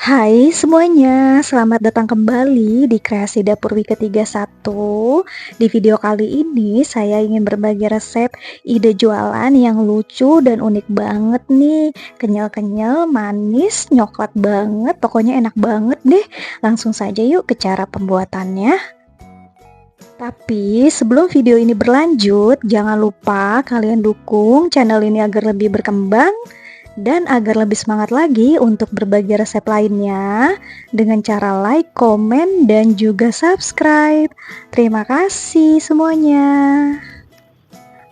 Hai semuanya, selamat datang kembali di Kreasi Dapur Wika 31. Di video kali ini saya ingin berbagi resep ide jualan yang lucu dan unik banget nih. Kenyal-kenyal, manis, nyoklat banget, pokoknya enak banget deh. Langsung saja yuk ke cara pembuatannya. Tapi sebelum video ini berlanjut, jangan lupa kalian dukung channel ini agar lebih berkembang dan agar lebih semangat lagi untuk berbagi resep lainnya dengan cara like, komen, dan juga subscribe. Terima kasih semuanya.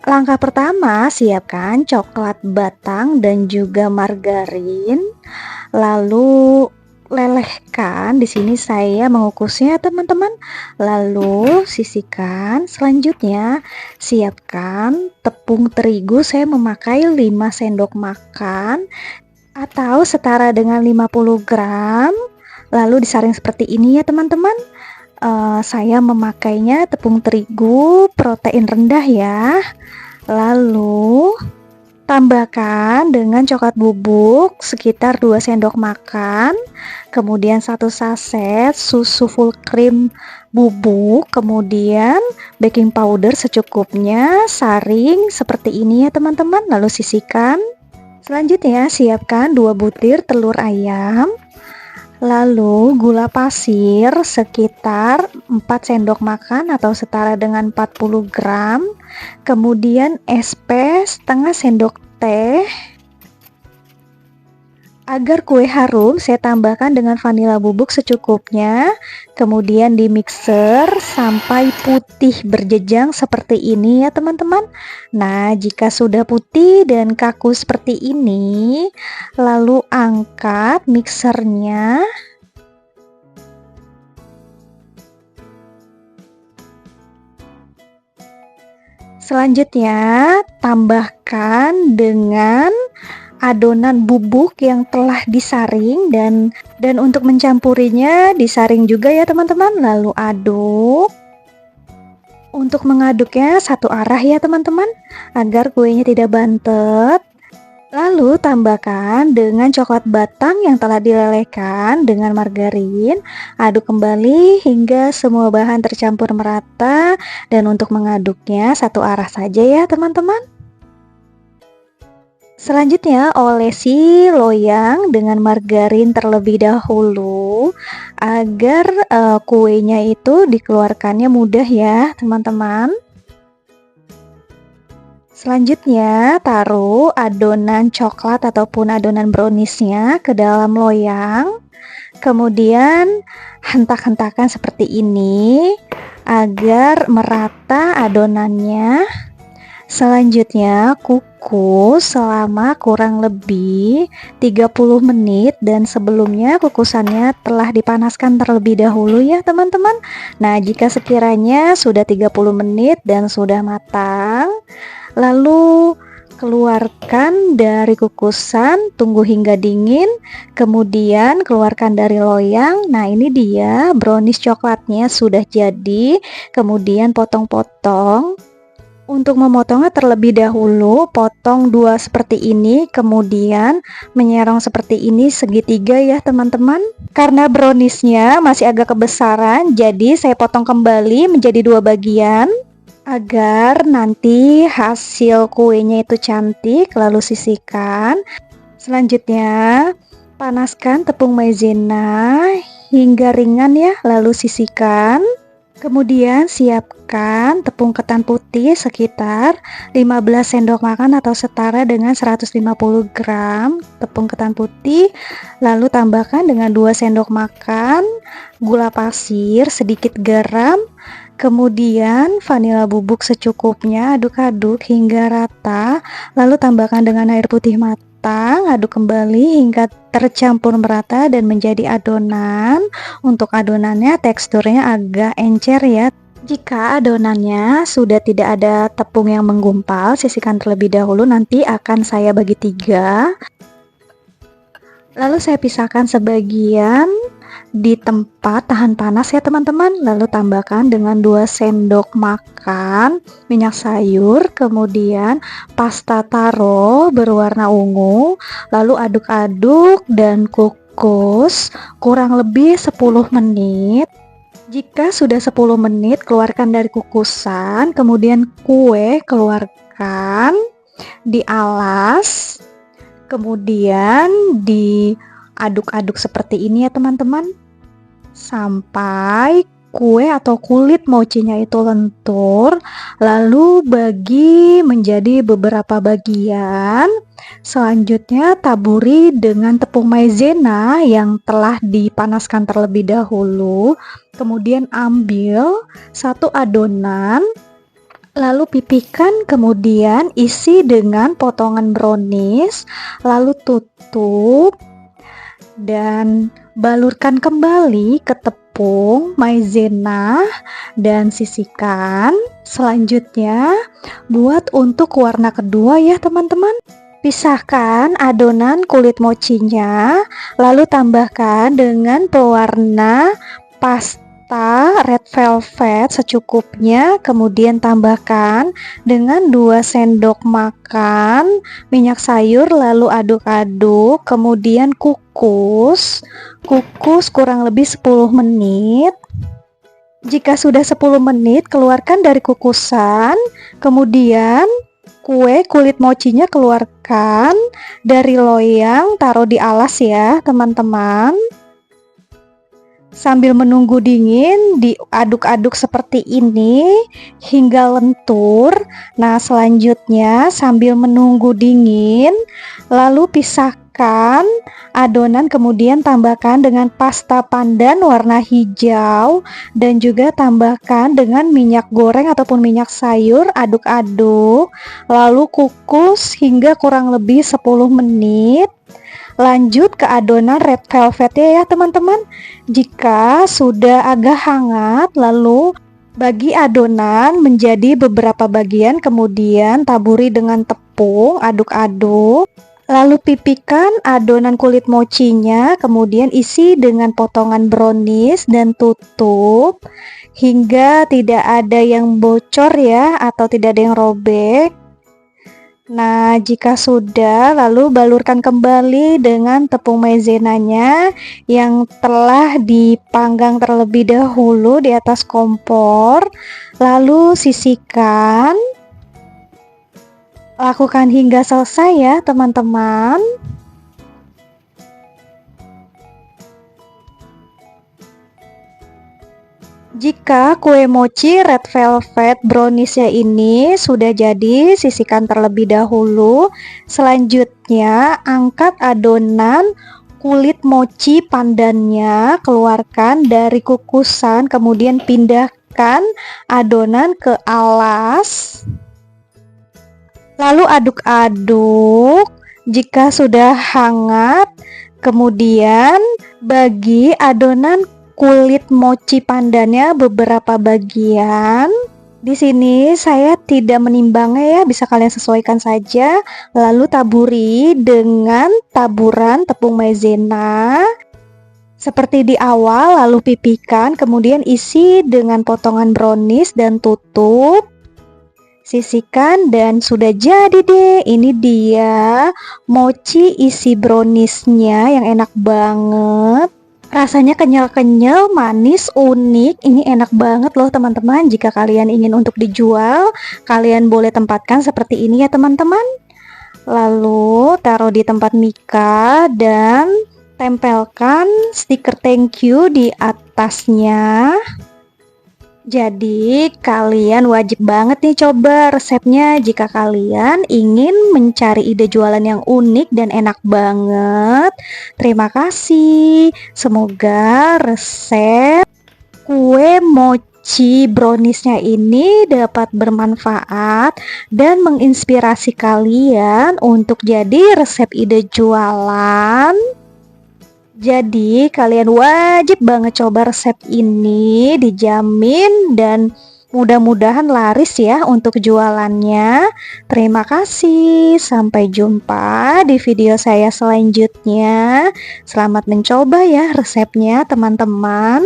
Langkah pertama, siapkan coklat batang dan juga margarin. Lalu lelehkan. Di sini saya mengukusnya teman-teman. Lalu sisihkan. Selanjutnya siapkan tepung terigu. Saya memakai 5 sendok makan atau setara dengan 50 gram. Lalu disaring seperti ini ya teman-teman. Saya memakainya tepung terigu protein rendah ya. Lalu tambahkan dengan coklat bubuk sekitar 2 sendok makan, kemudian 1 saset susu full cream bubuk, kemudian baking powder secukupnya, saring seperti ini ya teman-teman, lalu sisihkan. Selanjutnya siapkan 2 butir telur ayam, lalu gula pasir sekitar 4 sendok makan atau setara dengan 40 gram, kemudian SP setengah sendok teh. Agar kue harum, saya tambahkan dengan vanila bubuk secukupnya, kemudian di mixer sampai putih berjejang seperti ini ya teman-teman. Nah, jika sudah putih dan kaku seperti ini, lalu angkat mixernya. Selanjutnya, tambahkan dengan adonan bubuk yang telah disaring dan untuk mencampurinya disaring juga ya teman-teman. Lalu aduk. Untuk mengaduknya satu arah ya teman-teman, agar kuenya tidak bantet. Lalu tambahkan dengan coklat batang yang telah dilelehkan dengan margarin. Aduk kembali hingga semua bahan tercampur merata, dan untuk mengaduknya satu arah saja ya teman-teman. Selanjutnya olesi loyang dengan margarin terlebih dahulu agar kuenya itu dikeluarkannya mudah ya teman-teman. Selanjutnya taruh adonan coklat ataupun adonan browniesnya ke dalam loyang, kemudian hentak-hentakan seperti ini agar merata adonannya. Selanjutnya kukus selama kurang lebih 30 menit, dan sebelumnya kukusannya telah dipanaskan terlebih dahulu ya teman-teman. Nah, jika sekiranya sudah 30 menit dan sudah matang, lalu keluarkan dari kukusan, tunggu hingga dingin, kemudian keluarkan dari loyang. Nah, ini dia brownies coklatnya sudah jadi. Kemudian potong-potong. Untuk memotongnya terlebih dahulu, potong 2 seperti ini, kemudian menyerong seperti ini segitiga ya teman-teman. Karena browniesnya masih agak kebesaran, jadi saya potong kembali menjadi 2 bagian agar nanti hasil kuenya itu cantik. Lalu sisihkan. Selanjutnya panaskan tepung maizena hingga ringan ya, lalu sisihkan. Kemudian siapkan tepung ketan putih sekitar 15 sendok makan atau setara dengan 150 gram tepung ketan putih. Lalu tambahkan dengan 2 sendok makan gula pasir, sedikit garam, kemudian vanila bubuk secukupnya. Aduk-aduk hingga rata, lalu tambahkan dengan air putih matang, aduk kembali hingga tercampur merata dan menjadi adonan. Untuk adonannya teksturnya agak encer ya. Jika adonannya sudah tidak ada tepung yang menggumpal, sisihkan terlebih dahulu, nanti akan saya bagi 3. Lalu saya pisahkan sebagian di tempat tahan panas ya teman-teman. Lalu tambahkan dengan 2 sendok makan minyak sayur, kemudian pasta taro berwarna ungu, lalu aduk-aduk dan kukus kukus kurang lebih 10 menit. Jika sudah 10 menit, keluarkan dari kukusan, kemudian kue keluarkan, dialas, kemudian diaduk-aduk seperti ini ya teman-teman, sampai kue atau kulit mochinya itu lentur, lalu bagi menjadi beberapa bagian. Selanjutnya taburi dengan tepung maizena yang telah dipanaskan terlebih dahulu. Kemudian ambil satu adonan, lalu pipihkan, kemudian isi dengan potongan brownies, lalu tutup dan balurkan kembali ke tepung maizena dan sisihkan. Selanjutnya buat untuk warna kedua ya teman-teman. Pisahkan adonan kulit mochinya, lalu tambahkan dengan pewarna pasta red velvet secukupnya, kemudian tambahkan dengan 2 sendok makan minyak sayur, lalu aduk-aduk, kemudian kukus kurang lebih 10 menit. Jika sudah 10 menit, keluarkan dari kukusan, kemudian kue kulit mochinya keluarkan dari loyang, taruh di alas ya teman-teman. Sambil menunggu dingin, diaduk-aduk seperti ini hingga lentur. Nah, selanjutnya sambil menunggu dingin, lalu pisahkan adonan, kemudian tambahkan dengan pasta pandan warna hijau dan juga tambahkan dengan minyak goreng ataupun minyak sayur, aduk-aduk, lalu kukus hingga kurang lebih 10 menit. Lanjut ke adonan red velvet ya teman-teman. Jika sudah agak hangat, lalu bagi adonan menjadi beberapa bagian, kemudian taburi dengan tepung, aduk-aduk. Lalu pipihkan adonan kulit mochinya, kemudian isi dengan potongan brownies dan tutup hingga tidak ada yang bocor ya, atau tidak ada yang robek. Nah, jika sudah, lalu balurkan kembali dengan tepung maizenanya yang telah dipanggang terlebih dahulu di atas kompor, lalu sisihkan. Lakukan hingga selesai ya teman-teman. Jika kue mochi red velvet browniesnya ini sudah jadi, sisihkan terlebih dahulu. Selanjutnya angkat adonan kulit mochi pandannya, keluarkan dari kukusan, kemudian pindahkan adonan ke alas, lalu aduk-aduk. Jika sudah hangat, kemudian bagi adonan kulit mochi pandannya beberapa bagian. Di sini saya tidak menimbangnya ya, bisa kalian sesuaikan saja. Lalu taburi dengan taburan tepung maizena seperti di awal, lalu pipihkan, kemudian isi dengan potongan brownies dan tutup. Sisihkan dan sudah jadi deh. Ini dia mochi isi browniesnya yang enak banget. Rasanya kenyal-kenyal, manis, unik. Ini enak banget loh teman-teman. Jika kalian ingin untuk dijual, kalian boleh tempatkan seperti ini ya teman-teman. Lalu taruh di tempat mika dan tempelkan stiker thank you di atasnya. Jadi kalian wajib banget nih coba resepnya jika kalian ingin mencari ide jualan yang unik dan enak banget. Terima kasih. Semoga resep kue mochi browniesnya ini dapat bermanfaat dan menginspirasi kalian untuk jadi resep ide jualan. Jadi kalian wajib banget coba resep ini, dijamin dan mudah-mudahan laris ya untuk jualannya. Terima kasih, sampai jumpa di video saya selanjutnya. Selamat mencoba ya resepnya teman-teman.